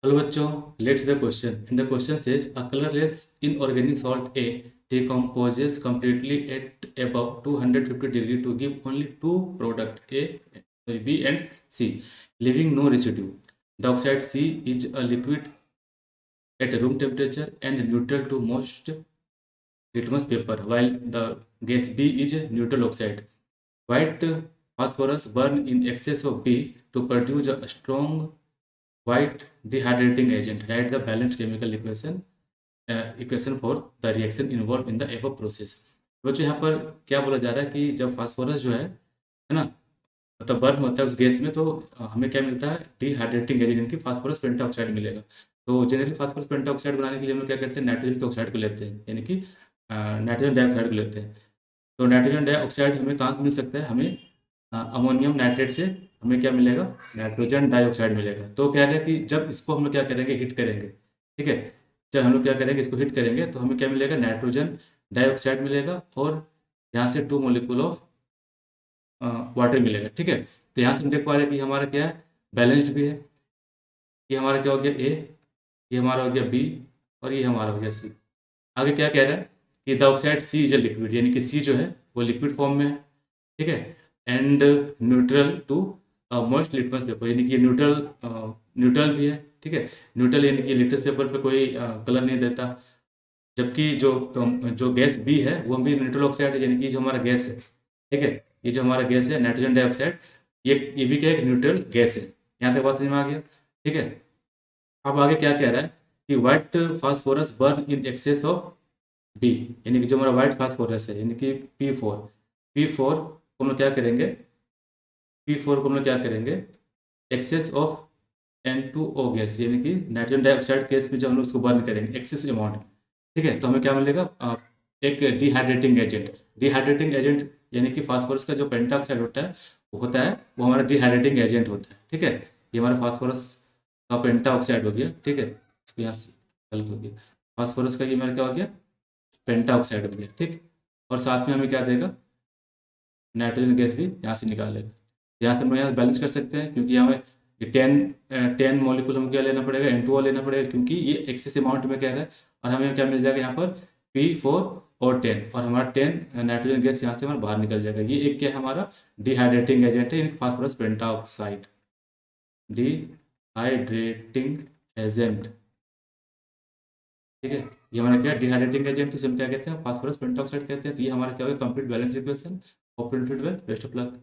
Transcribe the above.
Hello बच्चों, let's the question. In the question says a colorless inorganic salt A decomposes completely at above 250 degree to give only two product B and C, leaving no residue. The oxide C is a liquid at room temperature and neutral to most litmus paper, while the gas B is neutral oxide. White phosphorus burn in excess of B to produce a strong white dehydrating agent. Write the balanced chemical equation for the reaction involved in the above process. बच्चों यहाँ पर क्या बोला जा रहा है कि जब फास्फोरस जो है ना, मतलब बर्न होता है उस गैस में, तो हमें क्या मिलता है? डिहाइड्रेटिंग एजेंट यानी कि फास्फोरस पेंटाऑक्साइड मिलेगा. तो जनरली फास्फोरस पेंटाऑक्साइड बनाने के लिए हम लोग क्या करते हैं? नाइट्रोजन के ऑक्साइड को लेते हैं, यानी कि नाइट्रोजन डाइऑक्साइड को लेते हैं. तो नाइट्रोजन डाइऑक्साइड हमें कहाँ से मिल सकता है? हमें अमोनियम नाइट्रेट से हमें क्या मिलेगा? नाइट्रोजन डाइऑक्साइड मिलेगा. तो कह रहे हैं कि जब इसको हम लोग क्या करेंगे? हीट करेंगे. ठीक है, जब हम लोग क्या करेंगे? इसको हीट करेंगे तो हमें क्या मिलेगा? नाइट्रोजन डाइऑक्साइड मिलेगा और यहाँ से 2 मोलिकुल ऑफ वाटर मिलेगा. ठीक है, तो यहाँ से हम देख पा रहे हैं कि हमारा क्या है? बैलेंस्ड भी है. ये हमारा क्या हो गया? ए, ये हमारा हो गया बी, और ये हमारा हो गया सी. आगे क्या कह रहा है कि the oxide C is a liquid, यानी कि सी जो है वो लिक्विड फॉर्म में है. ठीक है, and neutral to moist litmus paper, यानी कि न्यूट्रल न्यूट्रल भी है. ठीक है, न्यूट्रल यानी कि लिटमस पेपर पे कोई कलर नहीं देता. जबकि जो गैस बी है वो भी न्यूट्रल ऑक्साइड है, यानी कि जो हमारा गैस है. ठीक है, ये जो हमारा गैस है नाइट्रोजन डाइऑक्साइड, ये भी क्या एक न्यूट्रल गैस है. यहाँ तक बात समझ में आ गया. ठीक है, अब आगे क्या कह रहा है कि white phosphorus burn in excess of B, यानी कि जो हमारा व्हाइट फास्फोरस है यानी कि पी फोर को हम लोग क्या करेंगे? पी4 को हम लोग क्या करेंगे? एक्सेस ऑफ N2O गैस, यानी कि नाइट्रोजन डाइऑक्साइड गैस में जब हम लोग उसको बर्न करेंगे एक्सेस अमाउंट. ठीक है, तो हमें क्या मिलेगा? एक डिहाइड्रेटिंग एजेंट. डिहाइड्रेटिंग एजेंट यानी कि फास्फोरस का जो पेंटाऑक्साइड होता है वो हमारा डिहाइड्रेटिंग एजेंट होता है. ठीक है, ये हमारा फास्फोरस का पेंटाऑक्साइड हो गया. ठीक है, इसको यहाँ से गलत हो गया. फास्फोरस का ये हमारा क्या हो गया? पेंटाऑक्साइड हो गया. ठीक, और साथ में हमें क्या देगा? नाइट्रोजन गैस भी यहाँ से निकाल लेगा. यहाँ से हम यहाँ बैलेंस कर सकते हैं, क्योंकि हमें ये 10 मॉलिक्यूल हमको क्या लेना पड़ेगा? N2O लेना पड़ेगा, क्योंकि ये एक्सेस अमाउंट में कह रहा है. और हमें क्या मिल जाएगा यहाँ पर? P4 और 10, और हमारा 10 नाइट्रोजन गैस यहाँ से हमारा बाहर निकल जाएगा. ये एक क्या है? हमारा डिहाइड्रेटिंग एजेंट है, फास्फोरस पेंटाऑक्साइड. Dehydrating agent. ठीक है, ये हमारा क्या? डिहाइड्रेटिंग एजेंट, इसे हम क्या कहते हैं? फास्फोरस पेंटाऑक्साइड कहते हैं. तो ये हमारा क्या होगा? Complete balance equation. Hope you understood well. Best of luck.